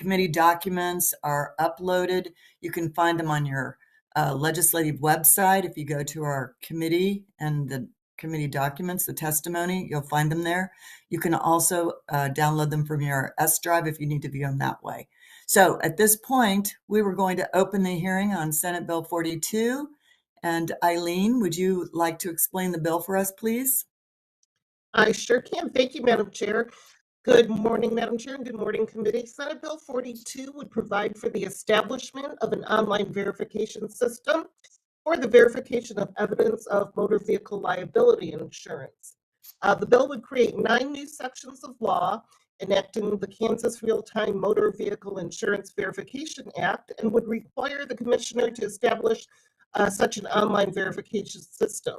committee documents are uploaded. You can find them on your legislative website. If you go to our committee and the committee documents, the testimony, you'll find them there. You can also download them from your S drive if you need to view them that way. So at this point, we were going to open the hearing on Senate Bill 42. And Eileen, would you like to explain the bill for us, please? I sure can. Thank you, Madam Chair. Good morning, Madam Chair, and good morning, committee. Senate Bill 42 would provide for the establishment of an online verification system for the verification of evidence of motor vehicle liability insurance. The bill would create 9 new sections of law enacting the Kansas Real-Time Motor Vehicle Insurance Verification Act and would require the commissioner to establish such an online verification system.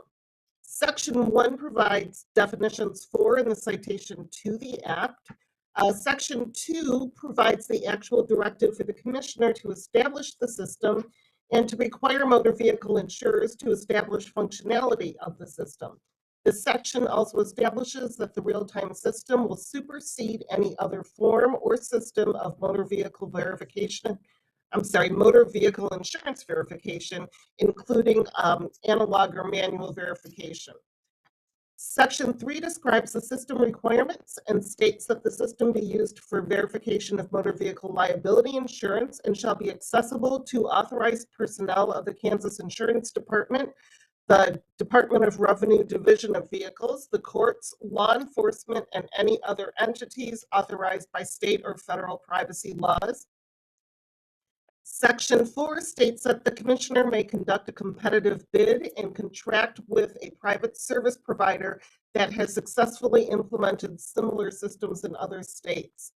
Section 1 provides definitions for and the citation to the Act. Section 2 provides the actual directive for the commissioner to establish the system and to require motor vehicle insurers to establish functionality of the system. This section also establishes that the real-time system will supersede any other form or system of motor vehicle insurance verification, including analog or manual verification. Section 3 describes the system requirements and states that the system be used for verification of motor vehicle liability insurance and shall be accessible to authorized personnel of the Kansas Insurance Department, the Department of Revenue Division of Vehicles, the courts, law enforcement, and any other entities authorized by state or federal privacy laws. Section 4 states that the commissioner may conduct a competitive bid and contract with a private service provider that has successfully implemented similar systems in other states.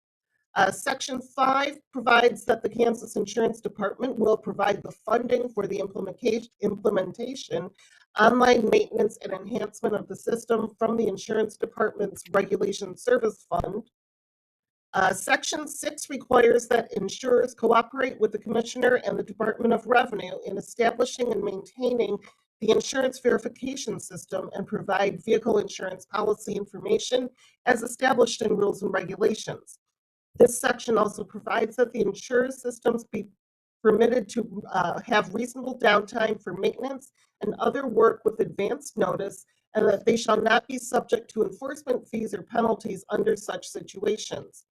Section 5 provides that the Kansas Insurance Department will provide the funding for the implementation, online maintenance, and enhancement of the system from the Insurance Department's Regulation Service Fund. Section 6 requires that insurers cooperate with the Commissioner and the Department of Revenue in establishing and maintaining the insurance verification system and provide vehicle insurance policy information as established in rules and regulations. This section also provides that the insurance systems be permitted to have reasonable downtime for maintenance and other work with advanced notice, and that they shall not be subject to enforcement fees or penalties under such situations.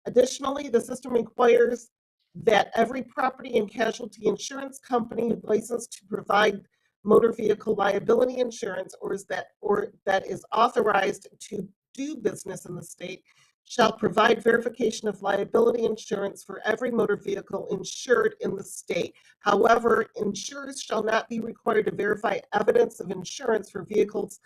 Additionally, the system requires that every property and casualty insurance company licensed to provide motor vehicle liability insurance or that is authorized to do business in the state shall provide verification of liability insurance for every motor vehicle insured in the state. However, insurers shall not be required to verify evidence of insurance for vehicles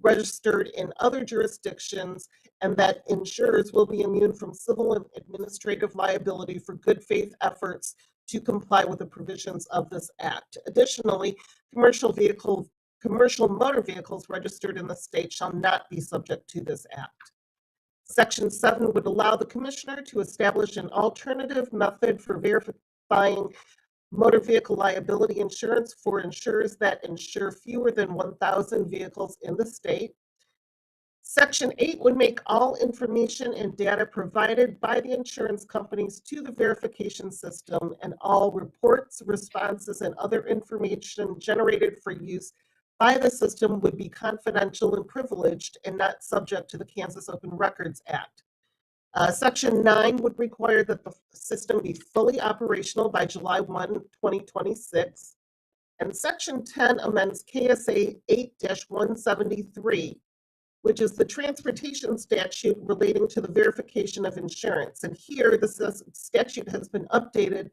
registered in other jurisdictions, and that insurers will be immune from civil and administrative liability for good faith efforts to comply with the provisions of this act. Additionally, commercial motor vehicles registered in the state shall not be subject to this act. Section 7 would allow the commissioner to establish an alternative method for verifying motor vehicle liability insurance for insurers that insure fewer than 1,000 vehicles in the state. Section 8 would make all information and data provided by the insurance companies to the verification system and all reports, responses, and other information generated for use by the system would be confidential and privileged and not subject to the Kansas Open Records Act. Section 9 would require that the system be fully operational by July 1, 2026. And Section 10 amends KSA 8-173, which is the transportation statute relating to the verification of insurance. And here, the statute has been updated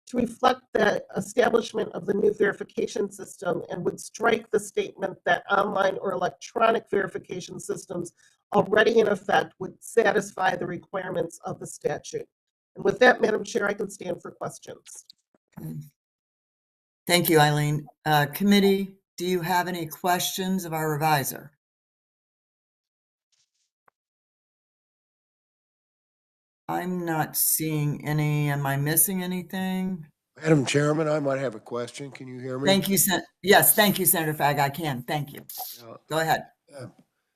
to reflect the establishment of the new verification system and would strike the statement that online or electronic verification systems already in effect would satisfy the requirements of the statute. And with that, Madam Chair, I can stand for questions. Thank you, Eileen. Committee, do you have any questions of our revisor? I'm not seeing any. Am I missing anything? Madam Chairman, I might have a question. Can you hear me? Thank you, yes, thank you, Senator Fagg. I can. Thank you. Go ahead.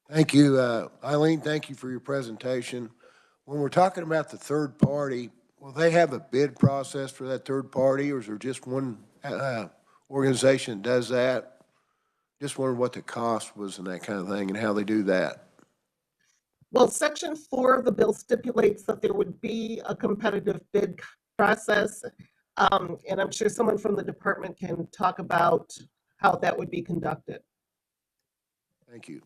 Thank you, Eileen. Thank you for your presentation. When we're talking about the third party, Will they have a bid process for that third party, or is there just one organization that does that? Just wondered what the cost was and that kind of thing and how they do that. Well, Section 4 of the bill stipulates that there would be a competitive bid process. And I'm sure someone from the department can talk about how that would be conducted. Thank you.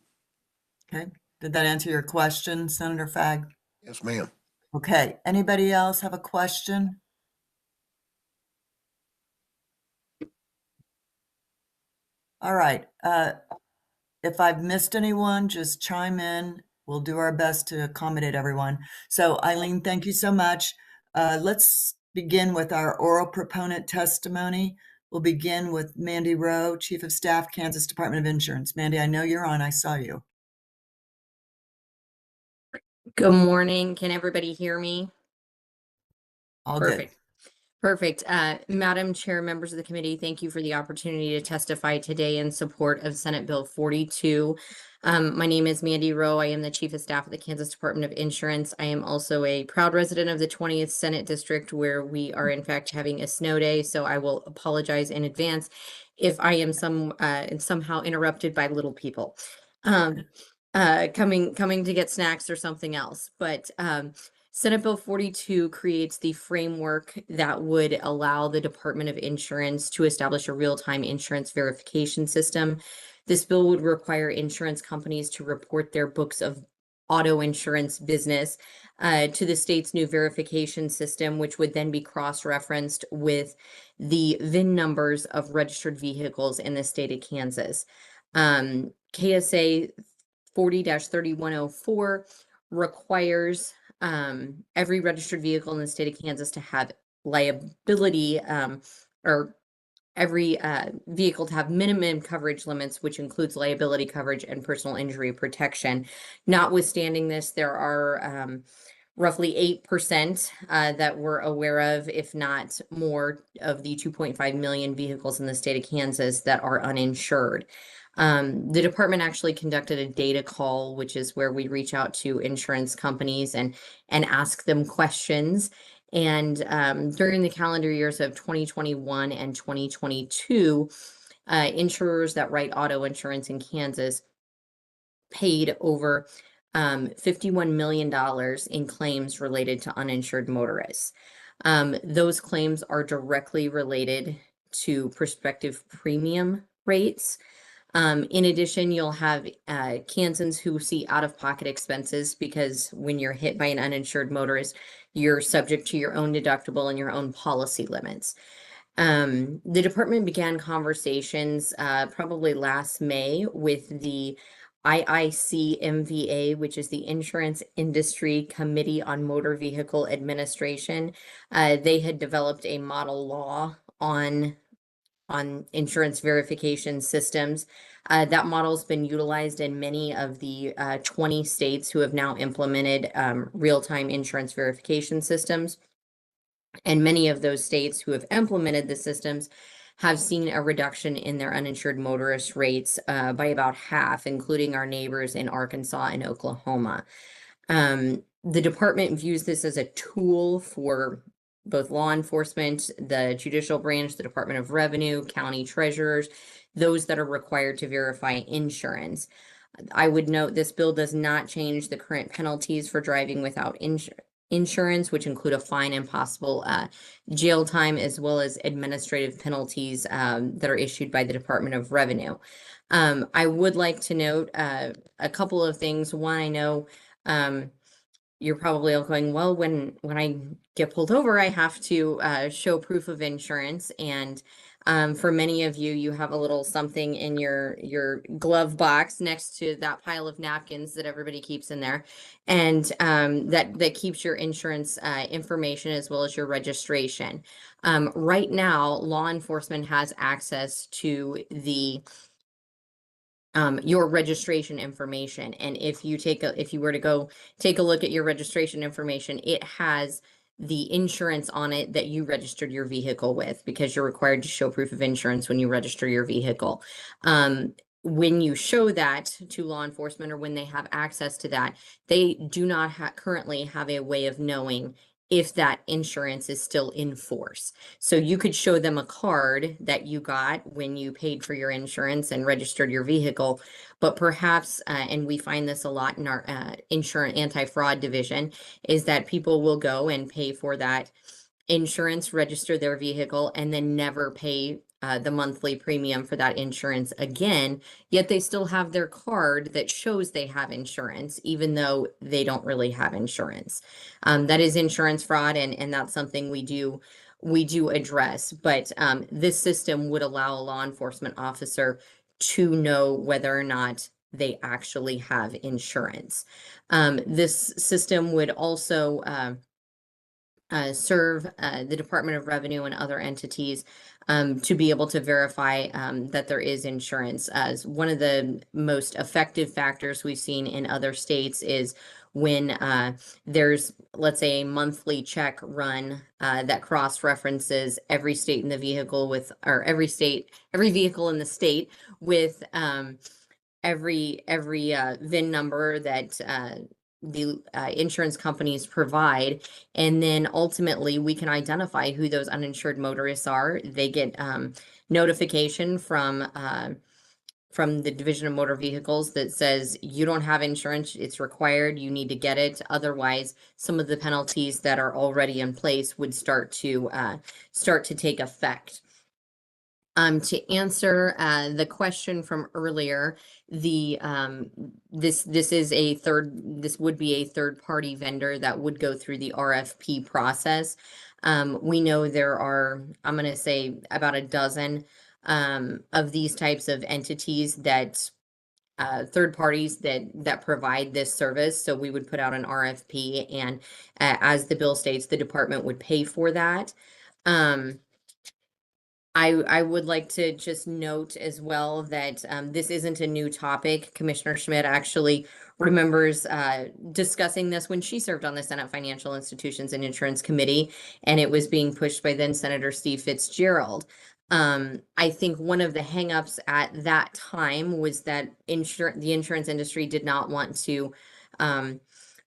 Okay, did that answer your question, Senator Fagg? Yes, ma'am. Okay, anybody else have a question? All right, if I've missed anyone, just chime in. We'll do our best to accommodate everyone. So Eileen, thank you so much. Let's begin with our oral proponent testimony. We'll begin with Mandy Rowe, Chief of Staff, Kansas Department of Insurance. Mandy, I know you're on. I saw you. Good morning. Can everybody hear me? All Perfect. good. Perfect. Madam Chair, members of the committee, thank you for the opportunity to testify today in support of Senate Bill 42. My name is Mandy Rowe. I am the Chief of Staff of the Kansas Department of Insurance. I am also a proud resident of the 20th Senate District, where we are in fact having a snow day, so I will apologize in advance if I am somehow interrupted by little people coming to get snacks or something else. But Senate Bill 42 creates the framework that would allow the Department of Insurance to establish a real-time insurance verification system. This bill would require insurance companies to report their books of auto insurance business to the state's new verification system, which would then be cross-referenced with the VIN numbers of registered vehicles in the state of Kansas. KSA 40-3104 requires every registered vehicle in the state of Kansas to have liability or every vehicle to have minimum coverage limits, which includes liability coverage and personal injury protection. Notwithstanding this, there are roughly 8% that we're aware of, if not more, of the 2.5 million vehicles in the state of Kansas that are uninsured. The department actually conducted a data call, which is where we reach out to insurance companies and ask them questions. And during the calendar years of 2021 and 2022, insurers that write auto insurance in Kansas paid over $51 million in claims related to uninsured motorists. Those claims are directly related to prospective premium rates. In addition, you'll have Kansans who see out-of-pocket expenses because when you're hit by an uninsured motorist, you're subject to your own deductible and your own policy limits. The department began conversations probably last May with the IICMVA, which is the Insurance Industry Committee on Motor Vehicle Administration. They had developed a model law on insurance verification systems. That model has been utilized in many of the 20 states who have now implemented real-time insurance verification systems. And many of those states who have implemented the systems have seen a reduction in their uninsured motorist rates by about half, including our neighbors in Arkansas and Oklahoma. The department views this as a tool for both law enforcement, the judicial branch, the Department of Revenue, county treasurers, those that are required to verify insurance. I would note this bill does not change the current penalties for driving without insurance, which include a fine and possible jail time, as well as administrative penalties that are issued by the Department of Revenue. I would like to note a couple of things. One, I know you're probably all going, well, when I get pulled over, I have to show proof of insurance. And for many of you, you have a little something in your glove box next to that pile of napkins that everybody keeps in there. And that keeps your insurance information as well as your registration. Right now, law enforcement has access to the your registration information. And if you were to go take a look at your registration information, it has the insurance on it that you registered your vehicle with, because you're required to show proof of insurance when you register your vehicle. When you show that to law enforcement, or when they have access to that, they do not currently have a way of knowing if that insurance is still in force. So you could show them a card that you got when you paid for your insurance and registered your vehicle, but perhaps, and we find this a lot in our insurance anti-fraud division, is that people will go and pay for that insurance, register their vehicle, and then never pay the monthly premium for that insurance again, yet they still have their card that shows they have insurance, even though they don't really have insurance. That is insurance fraud, and that's something we do address. But this system would allow a law enforcement officer to know whether or not they actually have insurance. This system would also serve the Department of Revenue and other entities to be able to verify that there is insurance. As one of the most effective factors we've seen in other states is when there's, let's say, a monthly check run that cross-references every state in the vehicle with, or every vehicle in the state with every VIN number that the insurance companies provide, and then ultimately we can identify who those uninsured motorists are. They get notification from the Division of Motor Vehicles that says you don't have insurance, it's required, you need to get it. Otherwise, some of the penalties that are already in place would start to take effect. To answer the question from earlier, this would be a third party vendor that would go through the RFP process. We know there are, I'm going to say, about a dozen of these types of entities that third parties that provide this service. So we would put out an RFP, and as the bill states, the department would pay for that. I would like to just note as well that this isn't a new topic. Commissioner Schmidt actually remembers discussing this when she served on the Senate Financial Institutions and Insurance Committee, and it was being pushed by then Senator Steve Fitzgerald. I think one of the hangups at that time was that the insurance industry did not want to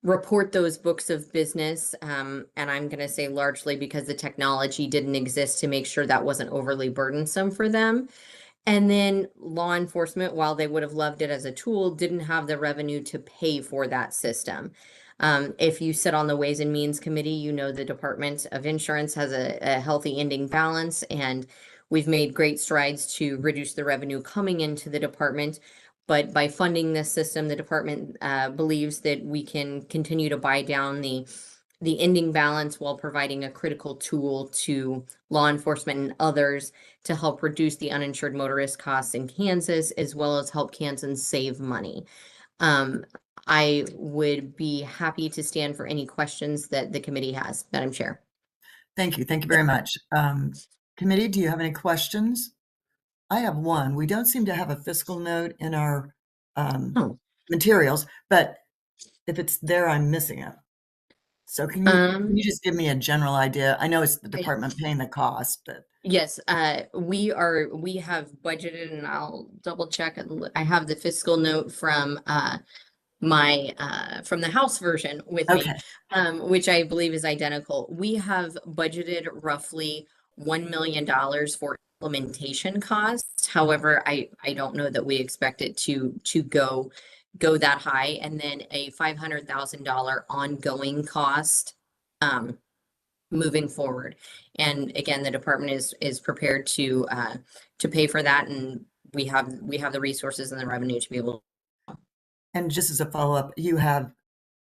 report those books of business. And I'm going to say largely because the technology didn't exist to make sure that wasn't overly burdensome for them. And then law enforcement, while they would have loved it as a tool, didn't have the revenue to pay for that system. If you sit on the Ways and Means Committee, you know the Department of Insurance has a healthy ending balance, and we've made great strides to reduce the revenue coming into the department. But by funding this system, the department believes that we can continue to buy down the ending balance while providing a critical tool to law enforcement and others to help reduce the uninsured motorist costs in Kansas, as well as help Kansans save money. I would be happy to stand for any questions that the committee has, Madam Chair. Thank you. Thank you very much. Committee, do you have any questions? I have one. We don't seem to have a fiscal note in our materials, but if it's there, I'm missing it. So can you just give me a general idea? I know it's the department paying the cost, but yes, we have budgeted, and I'll double check. I have the fiscal note from from the House version with me, which I believe is identical. We have budgeted roughly $1 million for implementation costs. However, I don't know that we expect it to go that high, and then a $500,000 ongoing cost moving forward. And again, the department is prepared to pay for that, and we have the resources and the revenue to be able. And just as a follow-up, you have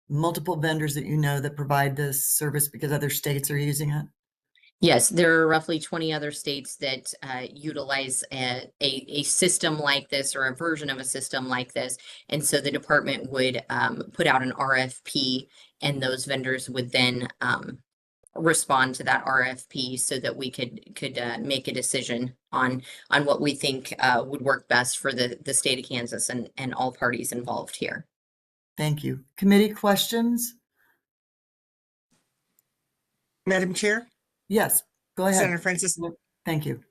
multiple vendors that you know that provide this service because other states are using it? Yes, there are roughly 20 other states that utilize a system like this, or a version of a system like this. And so the department would put out an RFP, and those vendors would then respond to that RFP so that we could make a decision on what we think would work best for the state of Kansas and all parties involved here. Thank you. Committee questions? Madam Chair? Yes, go ahead. Senator Francis. Thank you.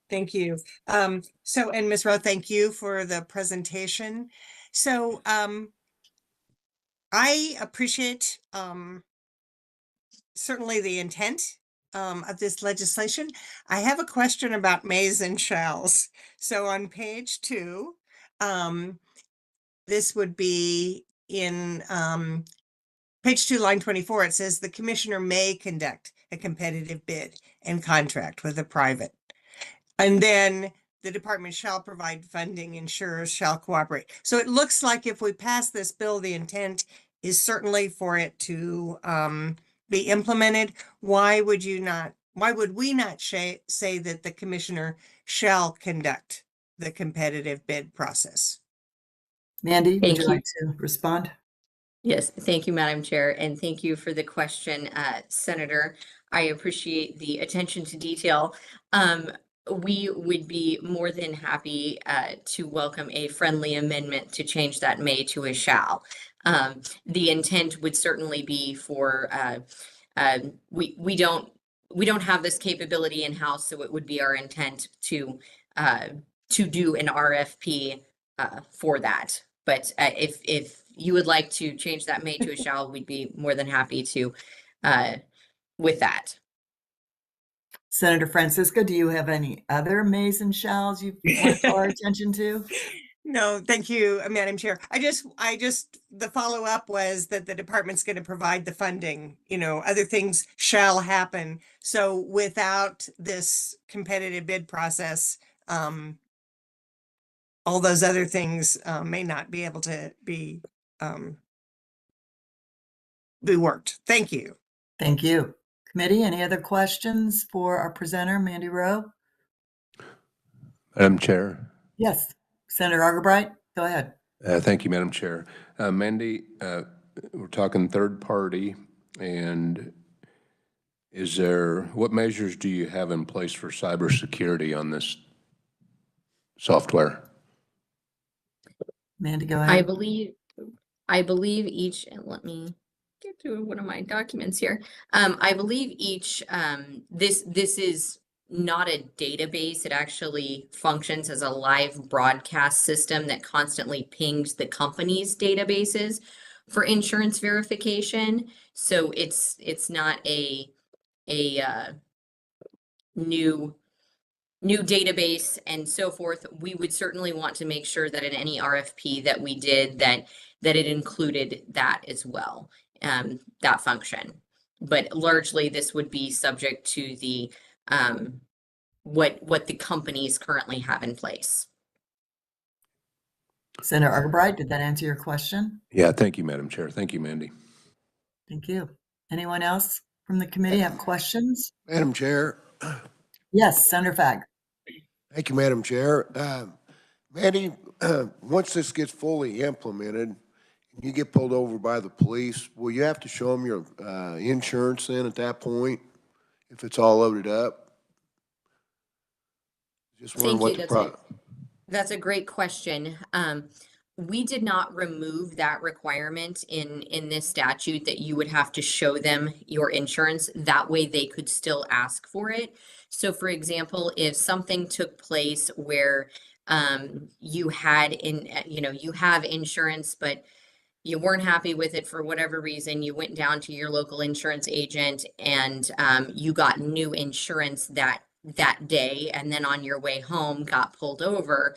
Thank you. And Ms. Rowe, thank you for the presentation. So I appreciate certainly the intent of this legislation. I have a question about mays and shalls. So on page 2, this would be in page 2, line 24. It says the commissioner may conduct a competitive bid and contract with a private. And then the department shall provide funding, insurers shall cooperate. So it looks like if we pass this bill, the intent is certainly for it to be implemented. Why would we not say that the commissioner shall conduct the competitive bid process? Mandy, would Thank you you. like to respond? Yes, thank you, Madam Chair, and thank you for the question, Senator. I appreciate the attention to detail. We would be more than happy to welcome a friendly amendment to change that may to a shall. The intent would certainly be for we don't have this capability in-house, so it would be our intent to do an RFP for that. But if you would like to change that may to a shall, we'd be more than happy to with that. Senator Francisco, do you have any other mays and shalls you want to call our attention to? No, thank you, Madam Chair. I just, the follow-up was that the department's going to provide the funding, other things shall happen. So without this competitive bid process, all those other things may not be able to be worked. Thank you. Thank you. Committee, any other questions for our presenter, Mandy Rowe? Madam Chair. Yes, Senator Argabright, go ahead. Thank you, Madam Chair. Mandy, we're talking third party, and what measures do you have in place for cybersecurity on this software? Mandy, go ahead. I believe each, and let me get to one of my documents here. I believe each, this is not a database. It actually functions as a live broadcast system that constantly pings the company's databases for insurance verification. So it's not a new database and so forth. We would certainly want to make sure that in any RFP that we did that it included that as well, that function. But largely this would be subject to the what the companies currently have in place. Senator Argabright, did that answer your question? Yeah, thank you, Madam Chair. Thank you, Mandy. Thank you. Anyone else from the committee have questions? Madam Chair. Yes, Senator Fagg. Thank you, Madam Chair. Mandy, once this gets fully implemented, and you get pulled over by the police, will you have to show them your insurance then at that point, if it's all loaded up? Just wondering what the That's a great question. We did not remove that requirement in this statute that you would have to show them your insurance. That way they could still ask for it. So for example, if something took place where you had you have insurance, but you weren't happy with it for whatever reason, you went down to your local insurance agent and you got new insurance that day, and then on your way home got pulled over,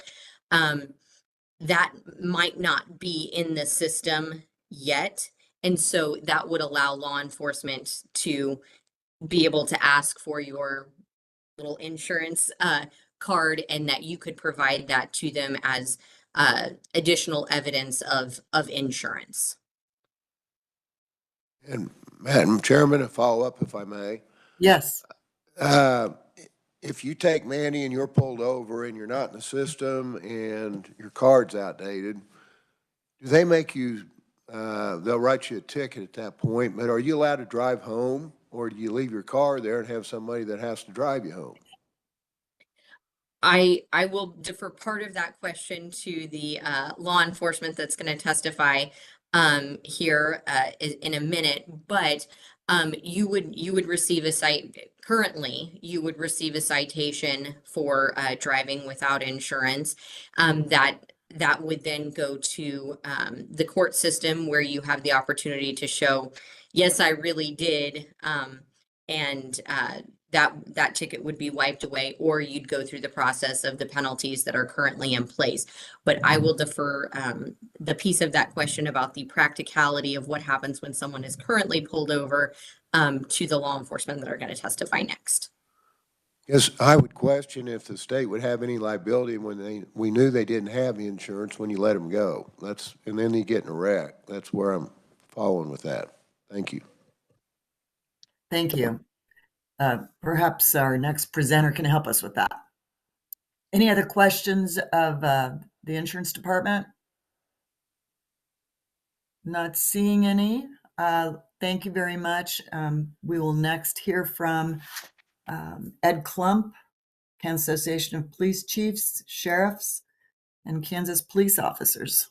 that might not be in the system yet. And so that would allow law enforcement to be able to ask for your little insurance card, and that you could provide that to them as additional evidence of insurance. And Madam Chairman, a follow-up, if I may. Yes. If you take Mandy and you're pulled over and you're not in the system and your card's outdated, do they make you, they'll write you a ticket at that point, but are you allowed to drive home, or do you leave your car there and have somebody that has to drive you home? I will defer part of that question to the law enforcement that's going to testify here in a minute, but you would receive currently you would receive a citation for driving without insurance. That would then go to the court system, where you have the opportunity to show yes, I really did. And that ticket would be wiped away, or you'd go through the process of the penalties that are currently in place. But I will defer the piece of that question about the practicality of what happens when someone is currently pulled over to the law enforcement that are going to testify next. Yes, I would question if the state would have any liability when we knew they didn't have the insurance when you let them go. And then they get in a wreck. That's where I'm following with that. Thank you. Thank you. Perhaps our next presenter can help us with that. Any other questions of the insurance department? Not seeing any. Thank you very much. We will next hear from Ed Klump, Kansas Association of Police Chiefs, Sheriffs, and Kansas Police Officers.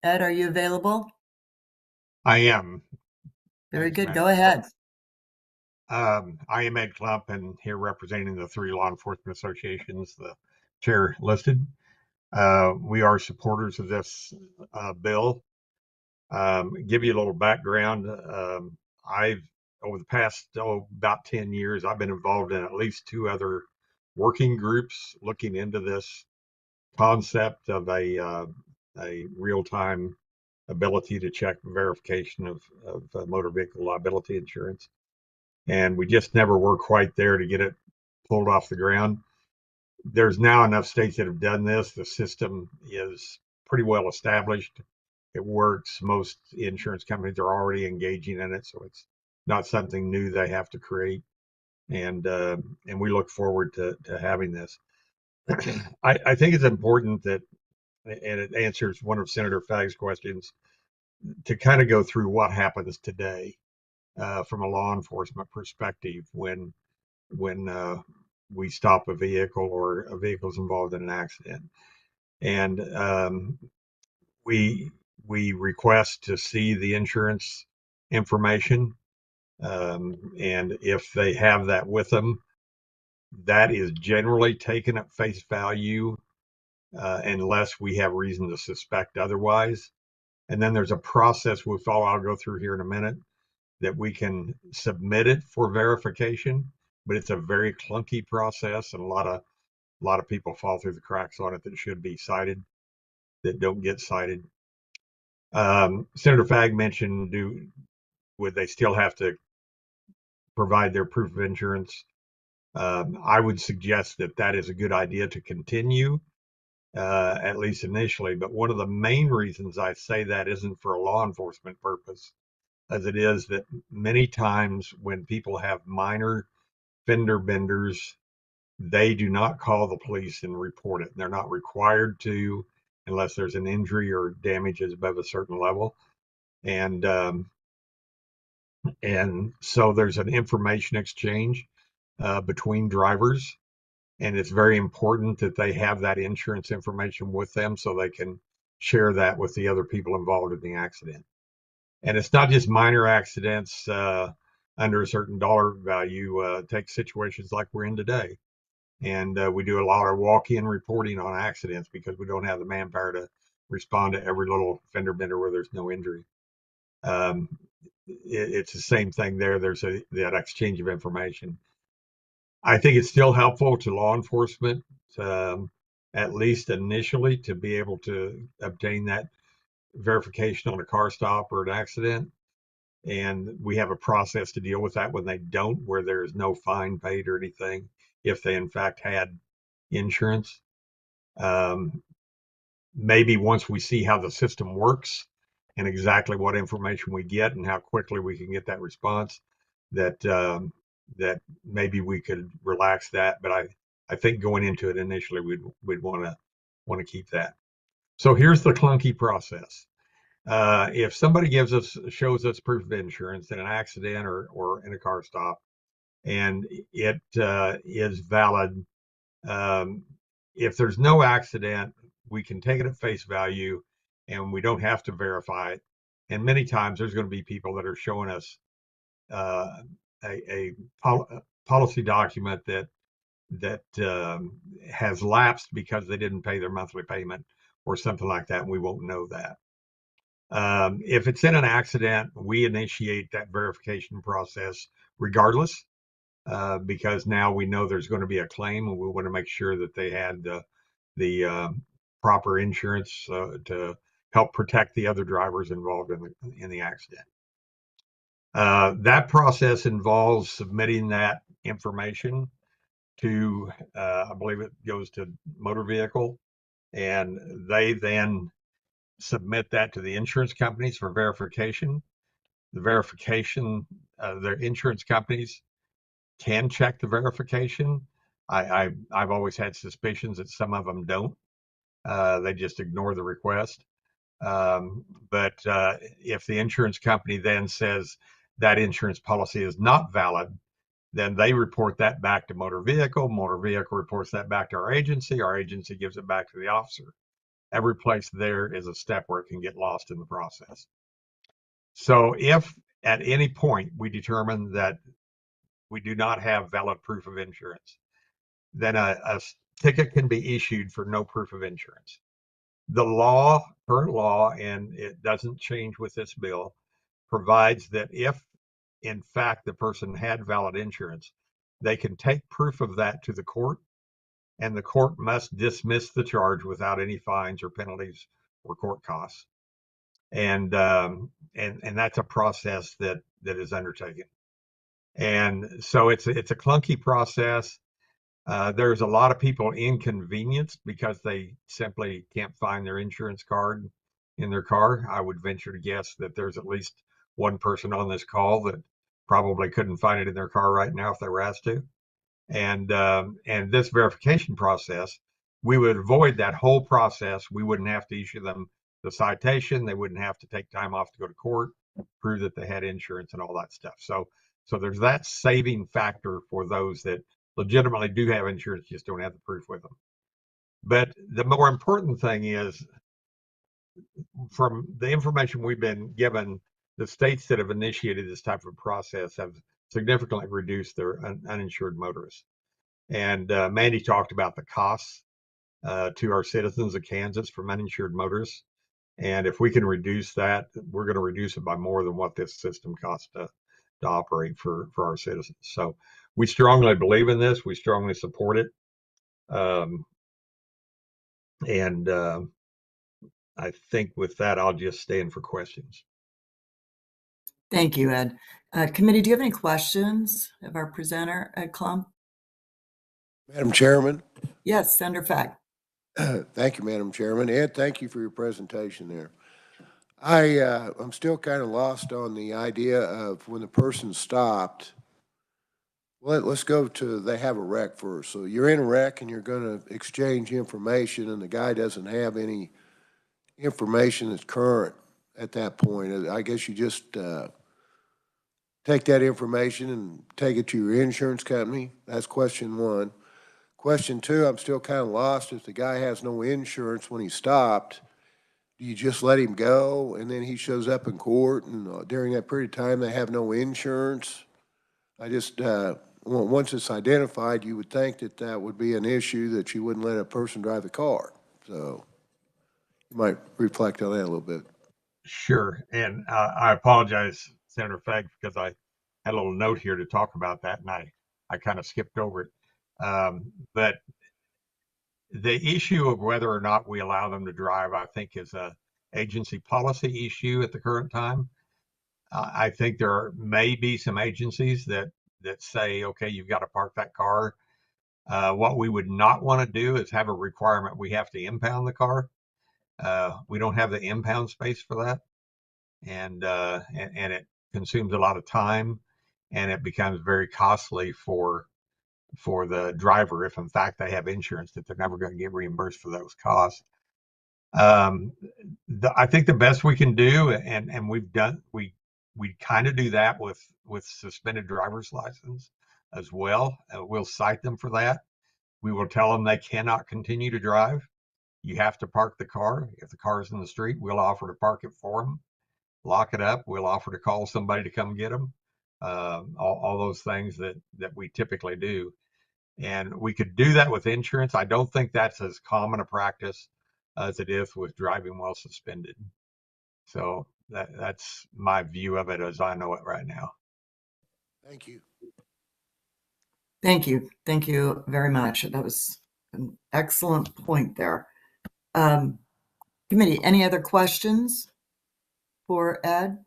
Ed, are you available? I am. Very Thanks, good. Matt. Go ahead. I am Ed Klump and here representing the 3 law enforcement associations, the chair listed. We are supporters of this bill. Give you a little background. Over the past about 10 years, I've been involved in at least 2 other working groups looking into this concept of a real-time ability to check verification of motor vehicle liability insurance. And we just never were quite there to get it pulled off the ground. There's now enough states that have done this. The system is pretty well established. It works. Most insurance companies are already engaging in it, so it's not something new they have to create. And we look forward to having this. I think it's important that, and it answers one of Senator Fagg's questions, to kind of go through what happens today from a law enforcement perspective when we stop a vehicle or a vehicle's involved in an accident. And we request to see the insurance information. And if they have that with them, that is generally taken at face value unless we have reason to suspect otherwise. And then there's a process we follow, I'll go through here in a minute, that we can submit it for verification, but it's a very clunky process, and a lot of people fall through the cracks on it that should be cited that don't get cited. Senator Fagg mentioned, would they still have to provide their proof of insurance? I would suggest that is a good idea to continue, at least initially. But one of the main reasons I say that isn't for a law enforcement purpose, as it is that many times when people have minor fender benders, they do not call the police and report it. They're not required to unless there's an injury or damages above a certain level. And so there's an information exchange between drivers, and it's very important that they have that insurance information with them so they can share that with the other people involved in the accident. And it's not just minor accidents under a certain dollar value. Take situations like we're in today. And we do a lot of walk-in reporting on accidents because we don't have the manpower to respond to every little fender bender where there's no injury. It's the same thing there. There's that exchange of information. I think it's still helpful to law enforcement, at least initially, to be able to obtain that verification on a car stop or an accident. And we have a process to deal with that when they don't, where there's no fine paid or anything, if they in fact had insurance. Maybe once we see how the system works and exactly what information we get and how quickly we can get that response, that maybe we could relax that. But I think going into it initially, we'd want to keep that. So here's the clunky process. If somebody shows us proof of insurance in an accident or in a car stop, and it is valid, if there's no accident, we can take it at face value, and we don't have to verify it. And many times there's going to be people that are showing us a policy document that has lapsed because they didn't pay their monthly payment or something like that, and we won't know that. If it's in an accident, we initiate that verification process regardless, because now we know there's going to be a claim, and we want to make sure that they had the proper insurance to help protect the other drivers involved in the accident. That process involves submitting that information to, I believe it goes to motor vehicle, and they then submit that to the insurance companies for verification. The verification, their insurance companies can check the verification. I've always had suspicions that some of them don't. They just ignore the request. But if the insurance company then says that insurance policy is not valid, then they report that back to motor vehicle. Motor vehicle reports that back to our agency gives it back to the officer. Every place there is a step where it can get lost in the process. So if at any point we determine that we do not have valid proof of insurance, then a ticket can be issued for no proof of insurance. The law, current law, and it doesn't change with this bill, provides that if in fact the person had valid insurance, they can take proof of that to the court, and the court must dismiss the charge without any fines or penalties or court costs. And that's a process that is undertaken. And so it's a clunky process. There's a lot of people inconvenienced because they simply can't find their insurance card in their car. I would venture to guess that there's at least one person on this call that probably couldn't find it in their car right now if they were asked to. And this verification process, we would avoid that whole process. We wouldn't have to issue them the citation. They wouldn't have to take time off to go to court, prove that they had insurance and all that stuff. So there's that saving factor for those that legitimately do have insurance, just don't have the proof with them. But the more important thing is, from the information we've been given, the states that have initiated this type of process have significantly reduced their uninsured motorists. And Mandy talked about the costs to our citizens of Kansas from uninsured motorists. And if we can reduce that, we're going to reduce it by more than what this system costs to operate for our citizens. So we strongly believe in this. We strongly support it. I think with that, I'll just stay in for questions. Thank you, Ed. Committee, do you have any questions of our presenter, Ed Klump? Madam Chairman. Yes, Senator Fack. Thank you, Madam Chairman. Ed, thank you for your presentation there. I'm still kind of lost on the idea of when the person stopped. Let's go to they have a wreck first. So you're in a wreck and you're going to exchange information, and the guy doesn't have any information that's current at that point. I guess you just take that information and take it to your insurance company. That's question one. Question two, I'm still kind of lost. If the guy has no insurance when he stopped, do you just let him go and then he shows up in court, and during that period of time they have no insurance? I just, once it's identified, you would think that that would be an issue, that you wouldn't let a person drive the car. So you might reflect on that a little bit. Sure. And I apologize, Senator Fagg, because I had a little note here to talk about that, and I kind of skipped over it. But the issue of whether or not we allow them to drive, I think, is a agency policy issue at the current time. I think there may be some agencies that say, okay, you've got to park that car. What we would not want to do is have a requirement we have to impound the car. We don't have the impound space for that, and it consumes a lot of time, and it becomes very costly for the driver if in fact they have insurance, that they're never going to get reimbursed for those costs. I think the best we can do, and we kind of do that with suspended driver's license as well. We'll cite them for that. We will tell them they cannot continue to drive. You have to park the car. If the car is in the street, we'll offer to park it for them, lock it up. We'll offer to call somebody to come get them. All those things that we typically do. And we could do that with insurance. I don't think that's as common a practice as it is with driving while suspended. So that's my view of it as I know it right now. Thank you. Thank you. Thank you very much. That was an excellent point there. Committee, any other questions for Ed?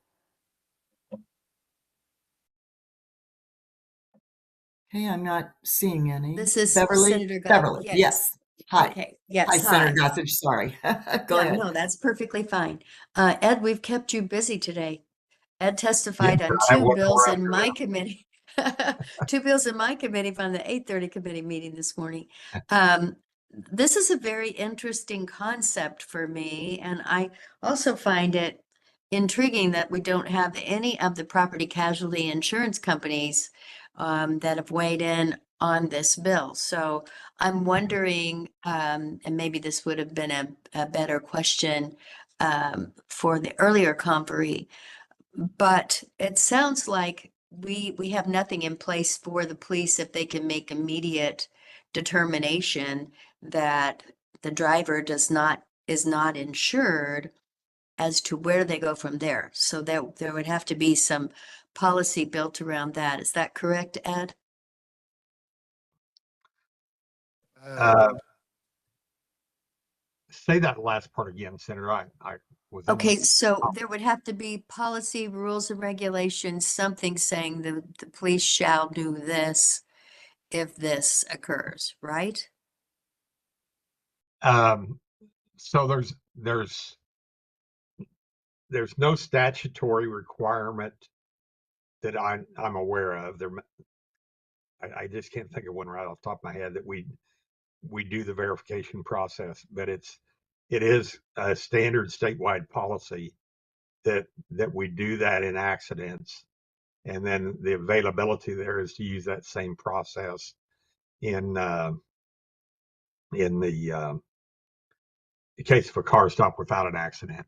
Okay, I'm not seeing any. This is Beverly? Senator Beverly, Yes. yes. Hi. Okay. Yes. Hi, Senator Gossage. Sorry. Go ahead. No, that's perfectly fine. Ed, we've kept you busy today. Ed testified Yeah, on I two wasn't bills around in for my that. committee. Two bills in my committee from the 8:30 committee meeting this morning. This is a very interesting concept for me, and I also find it intriguing that we don't have any of the property casualty insurance companies that have weighed in on this bill. So I'm wondering, and maybe this would have been a better question for the earlier conferee, but it sounds like we have nothing in place for the police if they can make immediate determination that the driver is not insured as to where they go from there. So there would have to be some policy built around that. Is that correct, Ed? Say that last part again, Senator. I was in Okay, the, so there would have to be policy, rules and regulations, something saying the police shall do this if this occurs, right? so there's no statutory requirement that I'm aware of. I just can't think of one right off the top of my head that we do the verification process, but it is a standard statewide policy that we do that in accidents, and then the availability there is to use that same process in the case of a car stop without an accident.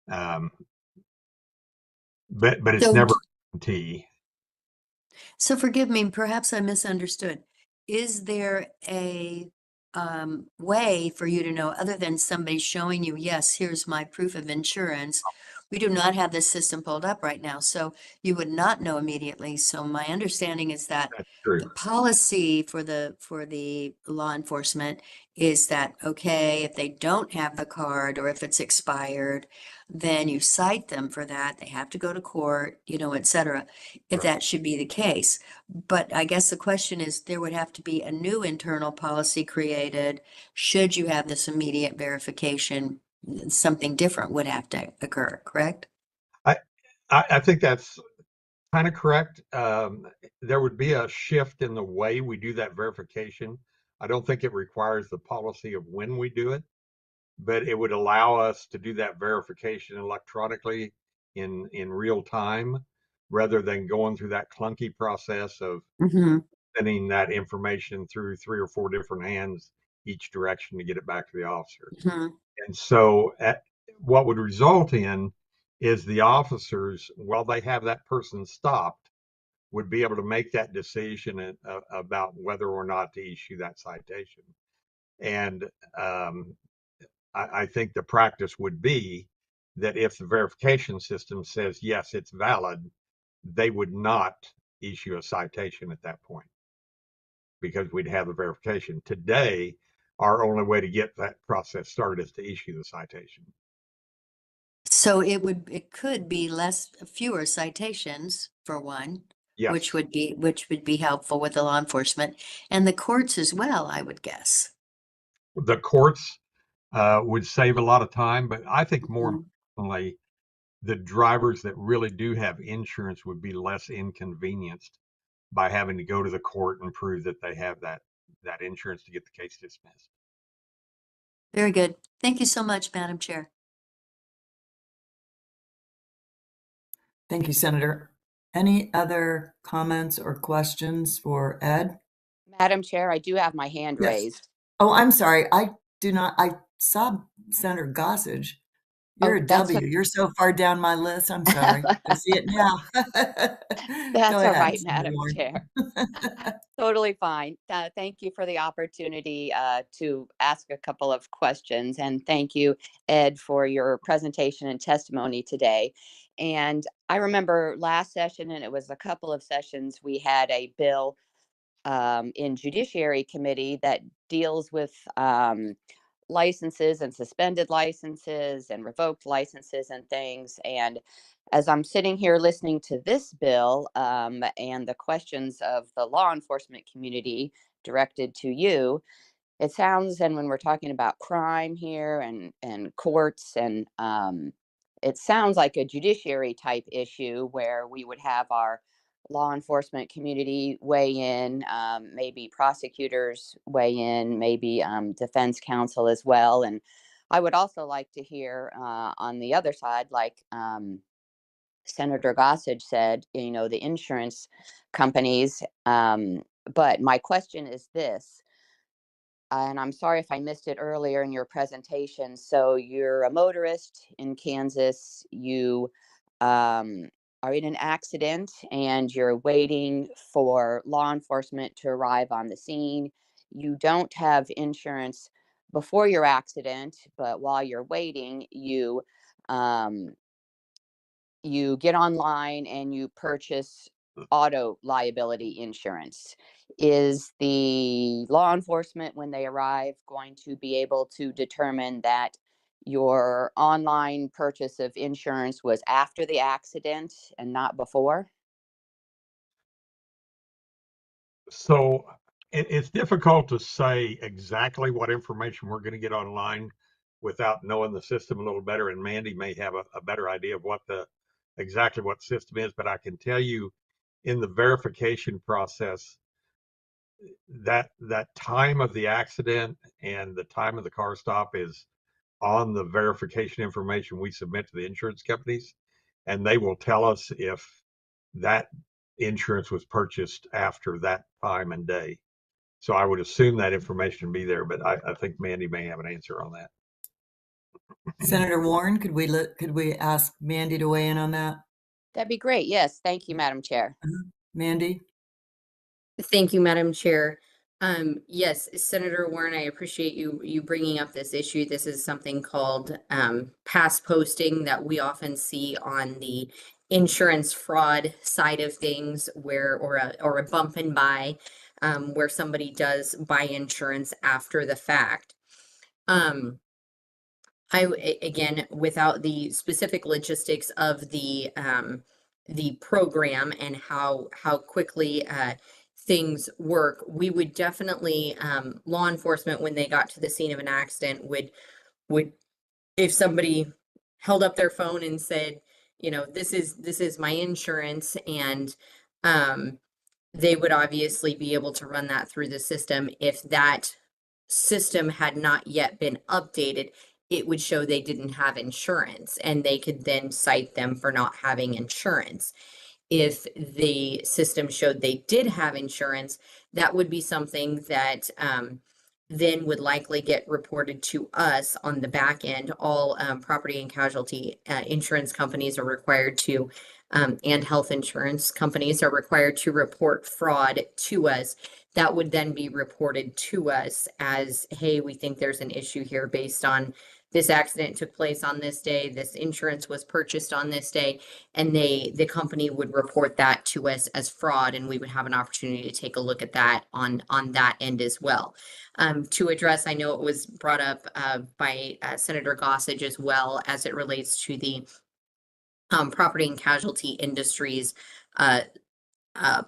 But it's So never a guarantee. So forgive me, perhaps I misunderstood. Is there a way for you to know, other than somebody showing you, yes, here's my proof of insurance? We do not have this system pulled up right now, so you would not know immediately. So my understanding is that That's true. the policy for the law enforcement is that, okay, if they don't have the card or if it's expired, then you cite them for that. They have to go to court, et cetera, if Right. that should be the case. But I guess the question is, there would have to be a new internal policy created. Should you have this immediate verification, something different would have to occur, correct? I think that's kind of correct. There would be a shift in the way we do that verification. I don't think it requires the policy of when we do it, but it would allow us to do that verification electronically in real time, rather than going through that clunky process of Mm-hmm. sending that information through 3 or 4 different hands each direction to get it back to the officer. Mm-hmm. And so what would result in is the officers, while they have that person stopped, would be able to make that decision about whether or not to issue that citation. And I think the practice would be that if the verification system says, yes, it's valid, they would not issue a citation at that point because we'd have the verification. Today, our only way to get that process started is to issue the citation. So it could be fewer citations for one, Yes. which would be helpful with the law enforcement and the courts as well, I would guess. The courts would save a lot of time, but I think more Mhm. importantly, the drivers that really do have insurance would be less inconvenienced by having to go to the court and prove that they have that insurance to get the case dismissed. Very good. Thank you so much, Madam Chair. Thank you, Senator. Any other comments or questions for Ed? Madam Chair, I do have my hand Yes. raised. Oh, I'm sorry. I saw Senator Gossage. You're Oh, a W. You're so far down my list. I'm sorry. I see it now. Go that's all ahead, right, Senator Madam Warren. Chair. Totally fine. Thank you for the opportunity to ask a couple of questions. And thank you, Ed, for your presentation and testimony today. And I remember last session, and it was a couple of sessions, we had a bill in Judiciary Committee that deals with licenses and suspended licenses and revoked licenses and things. And as I'm sitting here listening to this bill and the questions of the law enforcement community directed to you, it sounds, and when we're talking about crime here and courts, and it sounds like a judiciary type issue where we would have our law enforcement community weigh in, maybe prosecutors weigh in, maybe defense counsel as well. And I would also like to hear on the other side, like Senator Gossage said, you know, the insurance companies. But my question is this, and I'm sorry if I missed it earlier in your presentation. So you're a motorist in Kansas, you are in an accident and you're waiting for law enforcement to arrive on the scene. You don't have insurance before your accident, but while you're waiting, um, you get online and you purchase auto liability insurance. Is the law enforcement, when they arrive, going to be able to determine that your online purchase of insurance was after the accident and not before? So it's difficult to say exactly what information we're going to get online without knowing the system a little better. And Mandy may have a better idea of what exactly what the system is, but I can tell you in the verification process, that time of the accident and the time of the car stop is on the verification information we submit to the insurance companies, and they will tell us if that insurance was purchased after that time and day. So I would assume that information would be there, but I think Mandy may have an answer on that. Senator Warren, could we ask Mandy to weigh in on that? That'd be great. Yes. Thank you, Madam Chair. Mandy? Thank you, Madam Chair. Yes, Senator Warren, I appreciate you bringing up this issue. This is something called pass posting that we often see on the insurance fraud side of things, where or a bump and buy, where somebody does buy insurance after the fact. Again, without the specific logistics of the program and how quickly things work, we would definitely law enforcement, when they got to the scene of an accident, would if somebody held up their phone and said, you know, this is my insurance, and they would obviously be able to run that through the system. If that system had not yet been updated, it would show they didn't have insurance, and they could then cite them for not having insurance. If the system showed they did have insurance, that would be something that then would likely get reported to us on the back end. All property and casualty insurance companies are required to, and health insurance companies are required to report fraud to us. That would then be reported to us as, hey, we think there's an issue here based on this accident took place on this day, this insurance was purchased on this day, and the company would report that to us as fraud, and we would have an opportunity to take a look at that on that end as well. To address, I know it was brought up by Senator Gossage as well, as it relates to the property and casualty industries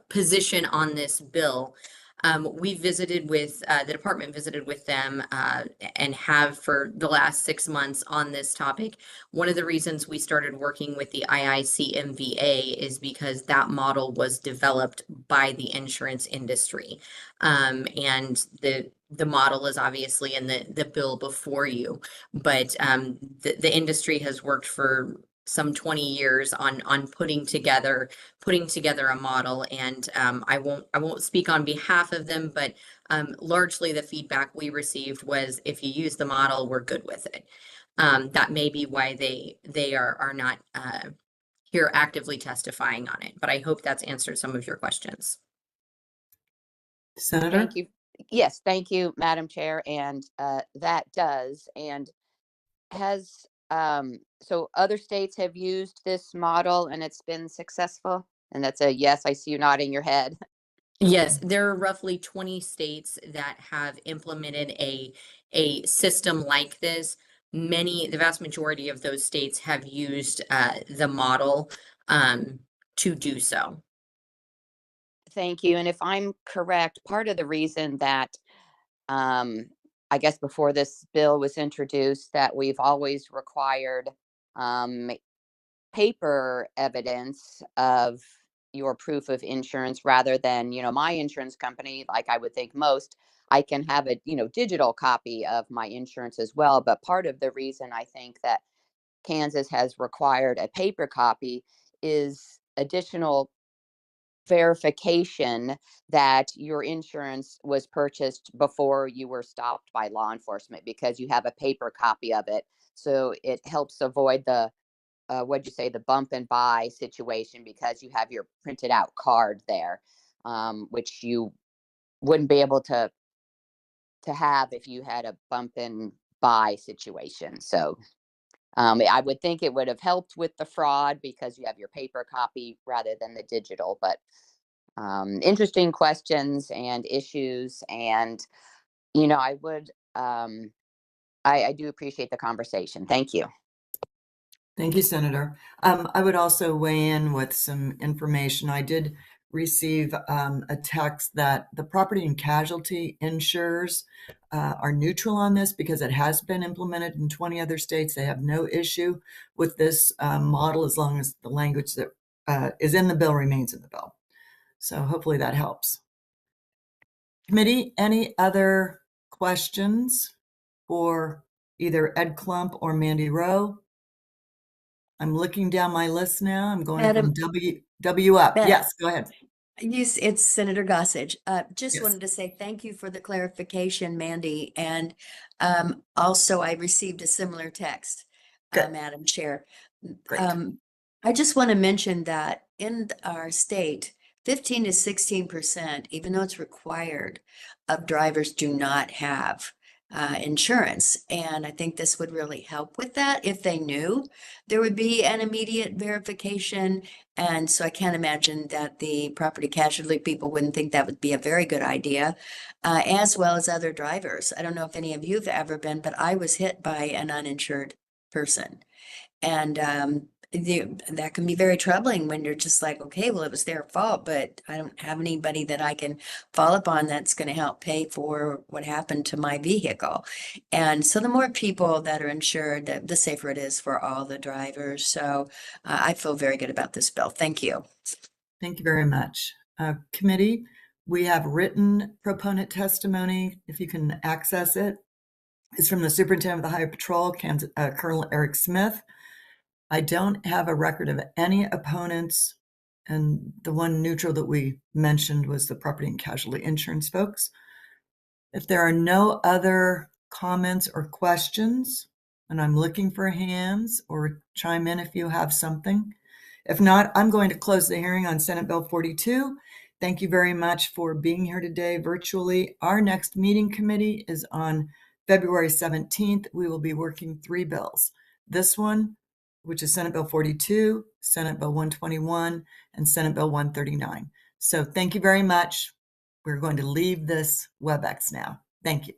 position on this bill. We visited with the department visited with them and have for the last 6 months on this topic. One of the reasons we started working with the IICMVA is because that model was developed by the insurance industry, and the model is obviously in the bill before you, but the industry has worked for some 20 years on putting together a model, and I won't speak on behalf of them, but largely the feedback we received was, if you use the model, we're good with it. That may be why they are not here actively testifying on it. But I hope that's answered some of your questions. Senator? Thank you. Yes, thank you, Madam Chair. And that does. And has, so other states have used this model and it's been successful? And that's a yes, I see you nodding your head. Yes, there are roughly 20 states that have implemented a system like this. The vast majority of those states have used the model to do so. Thank you. And if I'm correct, part of the reason that I guess before this bill was introduced, that we've always required um, paper evidence of your proof of insurance rather than, my insurance company, like I would think most, I can have a, digital copy of my insurance as well. But part of the reason I think that Kansas has required a paper copy is additional verification that your insurance was purchased before you were stopped by law enforcement because you have a paper copy of it. So it helps avoid the what'd you say, the bump and buy situation because you have your printed out card there, which you wouldn't be able to have if you had a bump and buy situation. So I would think it would have helped with the fraud because you have your paper copy rather than the digital. But interesting questions and issues, and I would I do appreciate the conversation. Thank you. Thank you, Senator. I would also weigh in with some information. I did receive a text that the property and casualty insurers are neutral on this because it has been implemented in 20 other states. They have no issue with this model as long as the language that is in the bill remains in the bill. So hopefully that helps. Committee, any other questions for either Ed Klump or Mandy Rowe? I'm looking down my list now. I'm going Madam- from W up. Madam- Yes, go ahead. It's Senator Gossage. Just Yes. wanted to say thank you for the clarification, Mandy. And also I received a similar text, Good. Madam Chair. Great. I just want to mention that in our state, 15 to 16%, even though it's required, of drivers do not have insurance. And I think this would really help with that. If they knew, there would be an immediate verification. And so I can't imagine that the property casualty people wouldn't think that would be a very good idea, as well as other drivers. I don't know if any of you have ever been, but I was hit by an uninsured person. And that can be very troubling when you're just like, okay, well, it was their fault, but I don't have anybody that I can fall upon that's going to help pay for what happened to my vehicle. And so the more people that are insured, the safer it is for all the drivers. So I feel very good about this bill. Thank you. Thank you very much. Committee, we have written proponent testimony. If you can access it, it's from the Superintendent of the Highway Patrol, Colonel Eric Smith. I don't have a record of any opponents, and the one neutral that we mentioned was the property and casualty insurance folks. If there are no other comments or questions, and I'm looking for hands, or chime in if you have something. If not, I'm going to close the hearing on Senate Bill 42. Thank you very much for being here today virtually. Our next meeting committee is on February 17th. We will be working 3 bills. This one, which is Senate Bill 42, Senate Bill 121, and Senate Bill 139. So thank you very much. We're going to leave this WebEx now. Thank you.